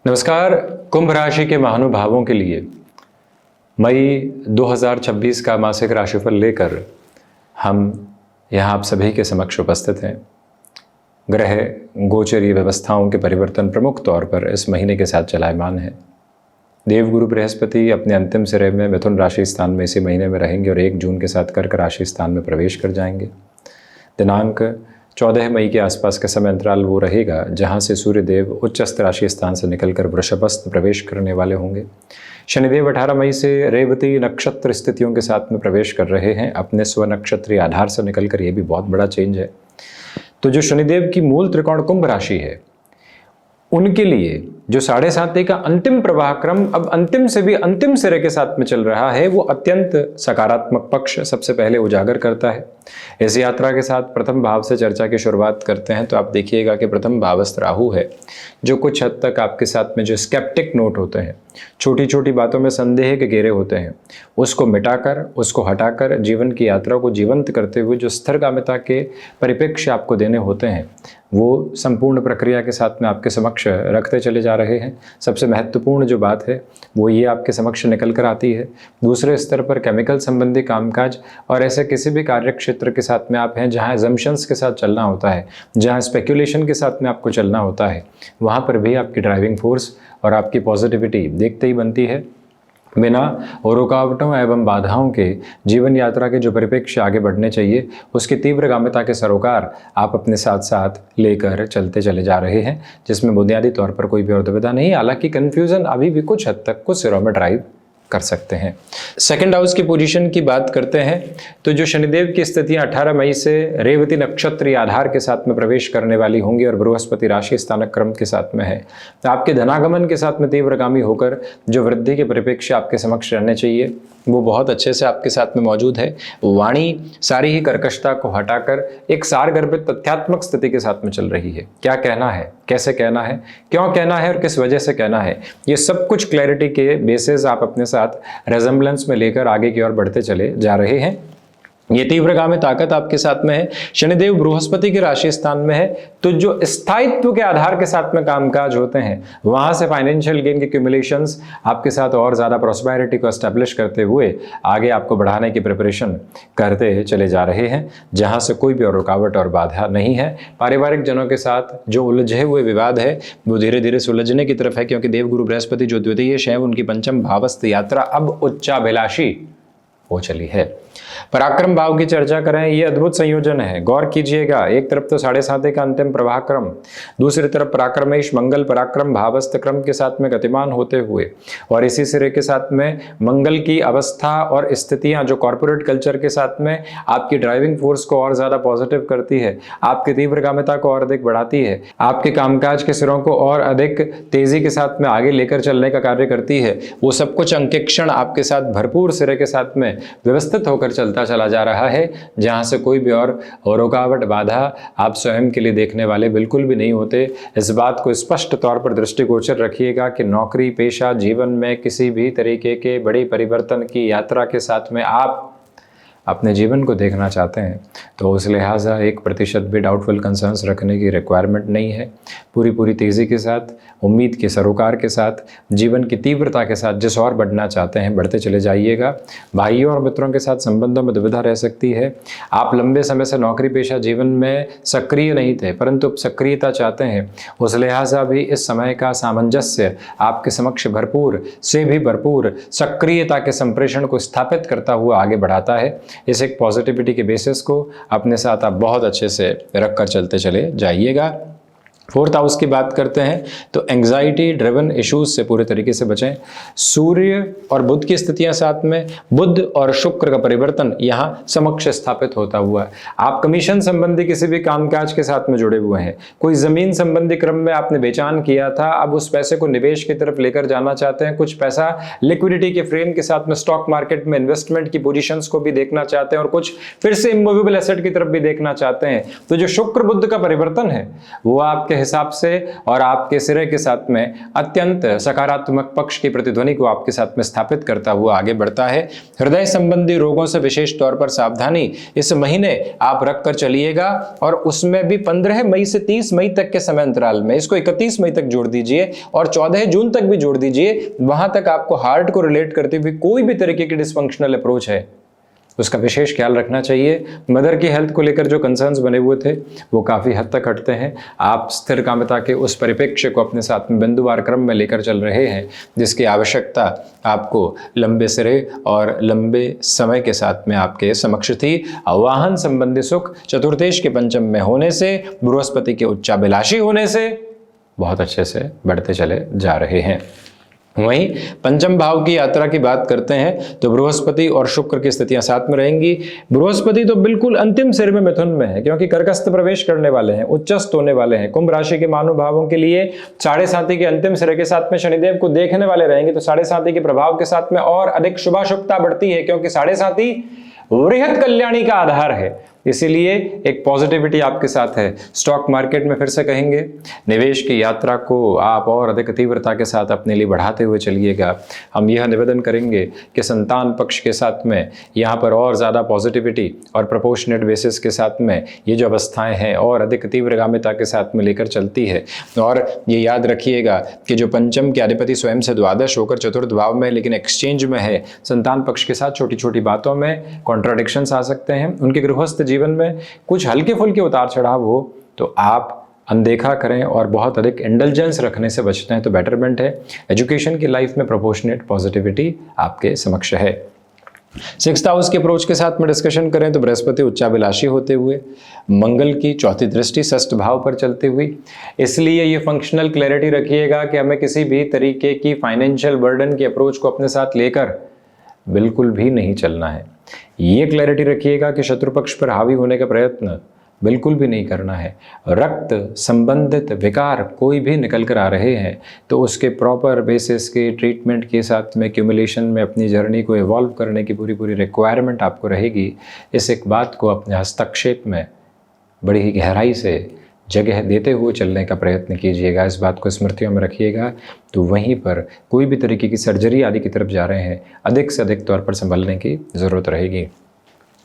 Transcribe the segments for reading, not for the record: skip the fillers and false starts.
नमस्कार। कुंभ राशि के महानुभावों के लिए मई 2026 का मासिक राशिफल लेकर हम यहाँ आप सभी के समक्ष उपस्थित हैं। ग्रह गोचरीय व्यवस्थाओं के परिवर्तन प्रमुख तौर पर इस महीने के साथ चलायमान है। देवगुरु बृहस्पति अपने अंतिम सिरे में मिथुन राशि स्थान में इसी महीने में रहेंगे और 1 जून के साथ कर्क राशि स्थान में प्रवेश कर जाएंगे। दिनांक 14 मई के आसपास का समय अंतराल वो रहेगा जहां से सूर्यदेव उच्चस्थ राशि स्थान से निकलकर वृषभस्थ प्रवेश करने वाले होंगे। शनिदेव 18 मई से रेवती नक्षत्र स्थितियों के साथ में प्रवेश कर रहे हैं अपने स्व नक्षत्रीय आधार से निकलकर। ये भी बहुत बड़ा चेंज है। तो जो शनिदेव की मूल त्रिकोण कुंभ राशि है, उनके लिए जो 7.5 का अंतिम प्रवाह क्रम अब अंतिम से भी अंतिम सिरे के साथ में चल रहा है, वो अत्यंत सकारात्मक पक्ष सबसे पहले उजागर करता है। इस यात्रा के साथ प्रथम भाव से चर्चा की शुरुआत करते हैं तो आप देखिएगा कि प्रथम भावस्थ राहु है, जो कुछ हद तक आपके साथ में जो स्केप्टिक नोट होते हैं, छोटी छोटी बातों में संदेह के घेरे होते हैं, उसको मिटाकर, उसको हटाकर जीवन की यात्रा को जीवंत करते हुए जो स्थिरगामिता के परिप्रेक्ष्य आपको देने होते हैं, वो संपूर्ण प्रक्रिया के साथ में आपके समक्ष रखते चले जा रहे हैं। सबसे महत्वपूर्ण जो बात है वो ये आपके समक्ष निकल कर आती है। दूसरे स्तर पर केमिकल संबंधी कामकाज और ऐसे किसी भी कार्य क्षेत्र के साथ में आप हैं जहां एजम्पशंस के साथ चलना होता है, जहां स्पेक्यूलेशन के साथ में आपको चलना होता है, वहां पर भी आपकी ड्राइविंग फोर्स और आपकी पॉजिटिविटी देखते ही बनती है। बिना रुकावटों एवं बाधाओं के जीवन यात्रा के जो परिप्रेक्ष्य आगे बढ़ने चाहिए, उसकी तीव्रगामिता के सरोकार आप अपने साथ साथ लेकर चलते चले जा रहे हैं, जिसमें बुनियादी तौर पर कोई भी और दुविधा नहीं। हालांकि कन्फ्यूजन अभी भी कुछ हद तक कुछ सिरों में ड्राइव कर सकते हैं। सेकंड हाउस की पोजीशन की बात करते हैं तो जो शनिदेव की स्थितियां 18 मई से रेवती नक्षत्रीय आधार के साथ में प्रवेश करने वाली होंगी और बृहस्पति राशि स्थानक क्रम के साथ में है, तो आपके धनागमन के साथ में तीव्रगामी होकर जो वृद्धि के परिप्रेक्ष्य आपके समक्ष रहने चाहिए वो बहुत अच्छे से आपके साथ में मौजूद है। वाणी सारी ही कर्कशता को हटाकर एक सारगर्भित तथ्यात्मक स्थिति के साथ में चल रही है। क्या कहना है, कैसे कहना है, क्यों कहना है और किस वजह से कहना है, ये सब कुछ क्लैरिटी के बेसिस आप अपने साथ रेजम्बलेंस में लेकर आगे की ओर बढ़ते चले जा रहे हैं। ये तीव्रगामी ताकत आपके साथ में है। शनिदेव बृहस्पति के राशि स्थान में है, तो जो स्थायित्व के आधार के साथ में कामकाज होते हैं, वहां से फाइनेंशियल गेन के क्यूमुलेशंस आपके साथ और ज्यादा प्रॉस्पेरिटी को एस्टेब्लिश करते हुए आगे आपको बढ़ाने की प्रिपरेशन करते चले जा रहे हैं, जहां से कोई भी और रुकावट और बाधा नहीं है। पारिवारिक जनों के साथ जो उलझे हुए विवाद है वो धीरे धीरे सुलझने की तरफ है, क्योंकि देवगुरु बृहस्पति जो द्वितीय है, उनकी पंचम भावस्थ यात्रा अब उच्चाभिलाषी हो चली है। पराक्रम भाव की चर्चा करें, ये अद्भुत संयोजन है। गौर कीजिएगा, एक तरफ तो 7.5 का अंतिम प्रवाह क्रम, दूसरी तरफ पराक्रमेश मंगल पराक्रम भावस्थ क्रम के साथ में गतिमान होते हुए और इसी सिरे के साथ में मंगल की अवस्था और स्थितियां जो कॉर्पोरेट कल्चर के साथ में आपकी ड्राइविंग फोर्स को और ज्यादा पॉजिटिव करती है, आपकी तीव्रगामिता को और अधिक बढ़ाती है, आपके कामकाज के सिरों को और अधिक तेजी के साथ में आगे लेकर चलने का कार्य करती है। वो सब कुछ अंकेक्षण आपके साथ भरपूर सिरे के साथ में व्यवस्थित होकर चलता चला जा रहा है, जहां से कोई भी और रुकावट बाधा आप स्वयं के लिए देखने वाले बिल्कुल भी नहीं होते। इस बात को स्पष्ट तौर पर दृष्टिगोचर रखिएगा कि नौकरी पेशा जीवन में किसी भी तरीके के बड़े परिवर्तन की यात्रा के साथ में आप अपने जीवन को देखना चाहते हैं तो उस लिहाजा 1% भी डाउटफुल कंसर्न्स रखने की रिक्वायरमेंट नहीं है। पूरी तेज़ी के साथ, उम्मीद के सरोकार के साथ, जीवन की तीव्रता के साथ जिस और बढ़ना चाहते हैं बढ़ते चले जाइएगा। भाइयों और मित्रों के साथ संबंधों में दुविधा रह सकती है। आप लंबे समय से नौकरी पेशा जीवन में सक्रिय नहीं थे, परंतु अब सक्रियता चाहते हैं। उस लिहाजा भी इस समय का सामंजस्य आपके समक्ष भरपूर से भी भरपूर सक्रियता के संप्रेषण को स्थापित करता हुआ आगे बढ़ाता है। इस एक पॉजिटिविटी के बेसिस को अपने साथ आप बहुत अच्छे से रखकर चलते चले जाइएगा। फोर्थ हाउस की बात करते हैं तो एंग्जाइटी ड्रिवन इश्यूज से पूरे तरीके से बचें। सूर्य और बुध की स्थितियां साथ में, बुध और शुक्र का परिवर्तन यहां समक्ष स्थापित होता हुआ, आप कमीशन संबंधी किसी भी कामकाज के साथ में जुड़े हुए हैं, कोई जमीन संबंधी क्रम में आपने बेचान किया था, अब उस पैसे को निवेश की तरफ लेकर जाना चाहते हैं, कुछ पैसा लिक्विडिटी के फ्रेम के साथ में स्टॉक मार्केट में इन्वेस्टमेंट की पोजीशंस को भी देखना चाहते हैं और कुछ फिर से इमूवेबल एसेट की तरफ भी देखना चाहते हैं। तो जो शुक्र बुध का परिवर्तन है वो आपके आपके हिसाब से और आपके सिरे के साथ में अत्यंत सकारात्मक पक्ष की प्रतिध्वनि को आपके साथ में स्थापित करता हुआ आगे बढ़ता है। हृदय संबंधी रोगों से विशेष तौर पर सावधानी इस महीने आप रख कर चलिएगा, और उसमें भी 15 मई से 30 मई तक के समय अंतराल में इसको 31 मई तक जोड़ दीजिए और 14 जून तक भी जोड़ दीजिए। वहां तक आपको हार्ट को रिलेट करते हुए कोई भी तरीके की डिसफंक्शनल अप्रोच है उसका विशेष ख्याल रखना चाहिए। मदर की हेल्थ को लेकर जो कंसर्न्स बने हुए थे वो काफ़ी हद तक हटते हैं। आप स्थिर कामता के उस परिप्रेक्ष्य को अपने साथ में बिंदुवार क्रम में लेकर चल रहे हैं, जिसकी आवश्यकता आपको लंबे सिरे और लंबे समय के साथ में आपके समक्ष थी। वाहन संबंधी सुख चतुर्थेश के पंचम में होने से, बृहस्पति के उच्चाभिलाषी होने से बहुत अच्छे से बढ़ते चले जा रहे हैं। वहीं पंचम भाव की यात्रा की बात करते हैं तो बृहस्पति और शुक्र की स्थितियां साथ में रहेंगी। बृहस्पति तो बिल्कुल अंतिम सिर में मिथुन में है, क्योंकि कर्कस्थ प्रवेश करने वाले हैं, उच्चस्थ होने वाले हैं। कुंभ राशि के महानुभावों के लिए 7.5 के अंतिम सिरे के साथ में शनिदेव को देखने वाले रहेंगे, तो 7.5 के प्रभाव के साथ में और अधिक शुभाशुभता बढ़ती है, क्योंकि 7.5 वृहत कल्याणी का आधार है। इसीलिए एक पॉजिटिविटी आपके साथ है। स्टॉक मार्केट में फिर से कहेंगे, निवेश की यात्रा को आप और अधिक तीव्रता के साथ अपने लिए बढ़ाते हुए चलिएगा। हम यह निवेदन करेंगे कि संतान पक्ष के साथ में यहाँ पर और ज़्यादा पॉजिटिविटी और प्रोपोर्शनेट बेसिस के साथ में ये जो अवस्थाएं हैं और अधिक तीव्रगामिता के साथ में लेकर चलती है। और ये याद रखिएगा कि जो पंचम के अधिपति स्वयं से द्वादश होकर चतुर्थ भाव में लेकिन एक्सचेंज में है, संतान पक्ष के साथ छोटी छोटी बातों में कॉन्ट्राडिक्शंस आ सकते हैं। उनके गृहस्थ जीवन में कुछ हल्के फुल्के उतार चढ़ाव हो तो आप अनदेखा करें और बहुत अधिक इंडल्जेंस रखने से बचते हैं तो बेटरमेंट है। एजुकेशन की लाइफ में प्रोपोर्शनेट पॉजिटिविटी आपके समक्ष है। 6th हाउस के अप्रोच के साथ में डिस्कशन करें तो बृहस्पति उच्चाभिलाषी होते हुए, मंगल की चौथी दृष्टि 6th भाव पर चलती हुई, इसलिए ये फंक्शनल क्लैरिटी रखिएगा कि हमें किसी भी तरीके की फाइनेंशियल बर्डन की अप्रोच को अपने साथ लेकर बिल्कुल भी नहीं चलना है। ये क्लैरिटी रखिएगा कि शत्रु पक्ष पर हावी होने का प्रयत्न बिल्कुल भी नहीं करना है। रक्त संबंधित विकार कोई भी निकल कर आ रहे हैं तो उसके प्रॉपर बेसिस के ट्रीटमेंट के साथ में एक्यूमुलेशन में अपनी जर्नी को इवॉल्व करने की पूरी रिक्वायरमेंट आपको रहेगी। इस एक बात को अपने हस्तक्षेप में बड़ी ही गहराई से जगह देते हुए चलने का प्रयत्न कीजिएगा। इस बात को स्मृतियों में रखिएगा। तो वहीं पर कोई भी तरीके की सर्जरी आदि की तरफ जा रहे हैं, अधिक से अधिक तौर पर संभलने की ज़रूरत रहेगी।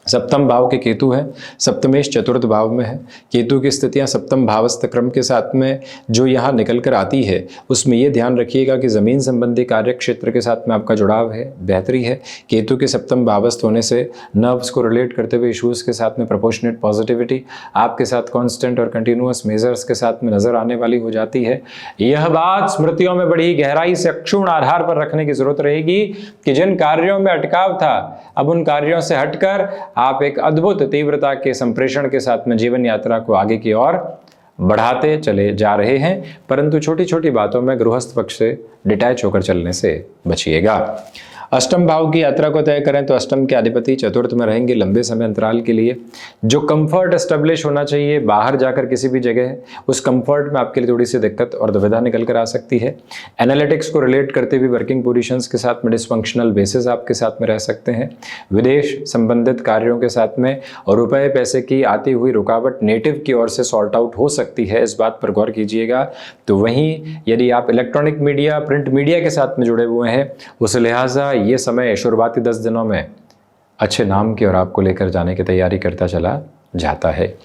7th भाव के केतु है, सप्तमेश चतुर्थ भाव में है। केतु की स्थितियां 7th भावस्थ क्रम के साथ में जो यहाँ निकल कर आती है उसमें ये ध्यान रखिएगा कि ज़मीन संबंधी कार्य क्षेत्र के साथ में आपका जुड़ाव है, बेहतरी है। केतु के 7th भावस्थ होने से नर्व्स को रिलेट करते हुए इशूज़ के साथ में प्रोपोर्शनेट पॉजिटिविटी आपके साथ कॉन्स्टेंट और कंटिन्यूअस मेजर्स के साथ में नज़र आने वाली हो जाती है। यह बात स्मृतियों में बड़ी गहराई से अक्षुण्ण आधार पर रखने की जरूरत रहेगी कि जिन कार्यों में अटकाव था अब उन कार्यों से हटकर आप एक अद्भुत तीव्रता के संप्रेषण के साथ में जीवन यात्रा को आगे की ओर बढ़ाते चले जा रहे हैं, परंतु छोटी छोटी बातों में गृहस्थ पक्ष से डिटैच होकर चलने से बचिएगा। 8th भाव की यात्रा को तय करें तो 8th के अधिपति चतुर्थ में रहेंगे लंबे समय अंतराल के लिए। जो कंफर्ट एस्टेब्लिश होना चाहिए बाहर जाकर किसी भी जगह, उस कंफर्ट में आपके लिए थोड़ी सी दिक्कत और दुविधा निकल कर आ सकती है। एनालिटिक्स को रिलेट करते हुए वर्किंग पोजीशंस के साथ में डिसफंक्शनल बेसिस आपके साथ में रह सकते हैं। विदेश संबंधित कार्यों के साथ में और रुपए पैसे की आती हुई रुकावट नेटिव की ओर से सॉर्ट आउट हो सकती है, इस बात पर गौर कीजिएगा। तो वहीं यदि आप इलेक्ट्रॉनिक मीडिया, प्रिंट मीडिया के साथ में जुड़े हुए हैं, उस लिहाजा ये समय शुरुआती 10 दिनों में अच्छे नाम की ओर आपको लेकर जाने की तैयारी करता चला जाता है।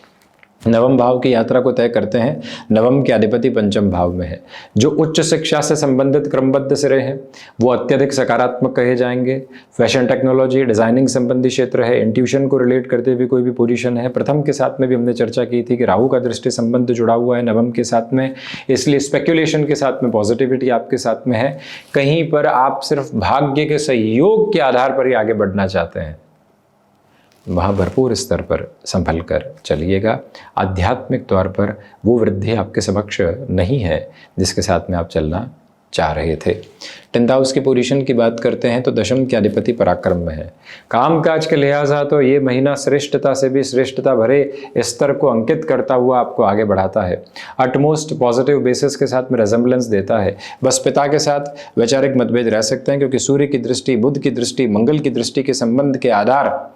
9वें भाव की यात्रा को तय करते हैं। 9वें के अधिपति पंचम भाव में है। जो उच्च शिक्षा से संबंधित क्रमबद्ध सिरे हैं वो अत्यधिक सकारात्मक कहे जाएंगे। फैशन टेक्नोलॉजी, डिजाइनिंग संबंधी क्षेत्र है, इंट्यूशन को रिलेट करते हुए कोई भी पोजीशन है। प्रथम के साथ में भी हमने चर्चा की थी कि राहु का दृष्टि संबंध जुड़ा हुआ है 9वें के साथ में, इसलिए स्पेक्युलेशन के साथ में पॉजिटिविटी आपके साथ में है। कहीं पर आप सिर्फ भाग्य के सहयोग के आधार पर ही आगे बढ़ना चाहते हैं, वहाँ भरपूर स्तर पर संभल कर चलिएगा। आध्यात्मिक तौर पर वो वृद्धि आपके समक्ष नहीं है जिसके साथ में आप चलना चाह रहे थे। 10th हाउस की पोजीशन की बात करते हैं तो 10th के अधिपति पराक्रम में है। कामकाज के लिहाजा तो ये महीना श्रेष्ठता से भी श्रेष्ठता भरे स्तर को अंकित करता हुआ आपको आगे बढ़ाता है। अटमोस्ट पॉजिटिव बेसिस के साथ में रेजेंबलेंस देता है। बस पिता के साथ वैचारिक मतभेद रह सकते हैं क्योंकि सूर्य की दृष्टि, बुध की दृष्टि, मंगल की दृष्टि के संबंध के आधार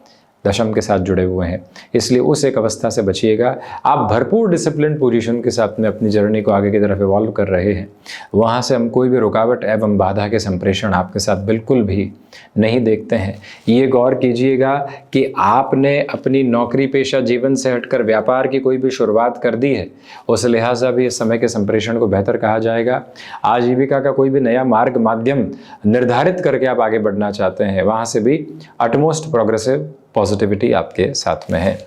दशम के साथ जुड़े हुए हैं, इसलिए उस एक अवस्था से बचिएगा। आप भरपूर डिसिप्लिन पोजीशन के साथ में अपनी जर्नी को आगे की तरफ इवॉल्व कर रहे हैं, वहाँ से हम कोई भी रुकावट एवं बाधा के संप्रेषण आपके साथ बिल्कुल भी नहीं देखते हैं। ये गौर कीजिएगा कि आपने अपनी नौकरी पेशा जीवन से हटकर व्यापार की कोई भी शुरुआत कर दी है, उस लिहाजा भी इस समय के संप्रेषण को बेहतर कहा जाएगा। आजीविका का कोई भी नया मार्ग माध्यम निर्धारित करके आप आगे बढ़ना चाहते हैं, वहाँ से भी अटमोस्ट प्रोग्रेसिव पॉजिटिविटी आपके साथ में है।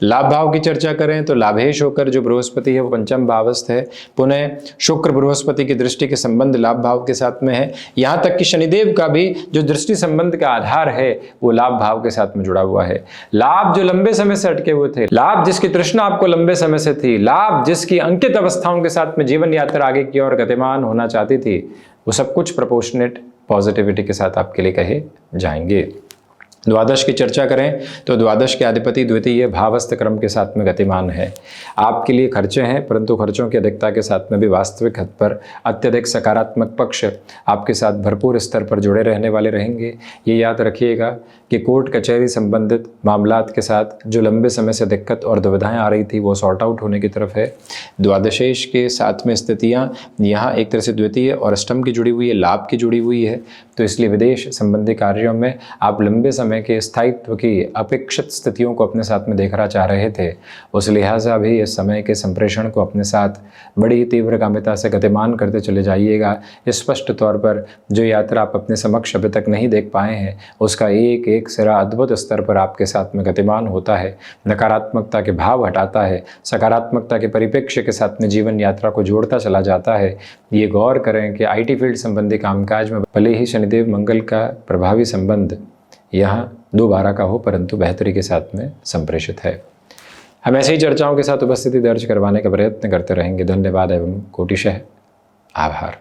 लाभ भाव की चर्चा करें तो लाभेश होकर जो बृहस्पति है वो पंचम भावस्थ है। पुनः शुक्र बृहस्पति की दृष्टि के संबंध लाभ भाव के साथ में है। यहाँ तक कि शनिदेव का भी जो दृष्टि संबंध का आधार है वो लाभ भाव के साथ में जुड़ा हुआ है। लाभ जो लंबे समय से अटके हुए थे, लाभ जिसकी तृष्णा आपको लंबे समय से थी, लाभ जिसकी अंकित अवस्थाओं के साथ में जीवन यात्रा आगे की ओर गतिमान होना चाहती थी, वो सब कुछ प्रोपोर्शनेट पॉजिटिविटी के साथ आपके लिए कहे जाएंगे। द्वादश की चर्चा करें तो द्वादश के अधिपति द्वितीय भावस्थ क्रम के साथ में गतिमान है। आपके लिए खर्चे हैं, परंतु खर्चों की अधिकता के साथ में भी वास्तविक हद पर अत्यधिक सकारात्मक पक्ष आपके साथ भरपूर स्तर पर जुड़े रहने वाले रहेंगे। ये याद रखिएगा कि कोर्ट कचहरी संबंधित मामलात के साथ जो लंबे समय से दिक्कत और दुविधाएं आ रही थी वो सॉर्ट आउट होने की तरफ है। द्वादशेश के साथ में स्थितियाँ यहाँ एक तरह से द्वितीय और अष्टम की जुड़ी हुई है, लाभ की जुड़ी हुई है, तो इसलिए विदेश संबंधी कार्यों में आप लंबे समय के स्थायित्व की अपेक्षित स्थितियों को अपने साथ में देखना चाह रहे थे, उस लिहाजा भी इस समय के संप्रेषण को अपने साथ बड़ी तीव्रगामिता से गतिमान करते चले जाइएगा। स्पष्ट तौर पर जो यात्रा आप अपने समक्ष अभी तक नहीं देख पाए हैं उसका एक एक सिरा अद्भुत स्तर पर आपके साथ में गतिमान होता है, नकारात्मकता के भाव हटाता है, सकारात्मकता के परिप्रेक्ष्य के साथ में जीवन यात्रा को जोड़ता चला जाता है। ये गौर करें कि IT फील्ड संबंधी कामकाज में भले ही शनिदेव मंगल का प्रभावी संबंध यहाँ 2/12 का हो, परंतु बेहतरी के साथ में संप्रेषित है। हम ऐसी ही चर्चाओं के साथ उपस्थिति दर्ज करवाने का प्रयत्न करते रहेंगे। धन्यवाद एवं कोटिशः आभार।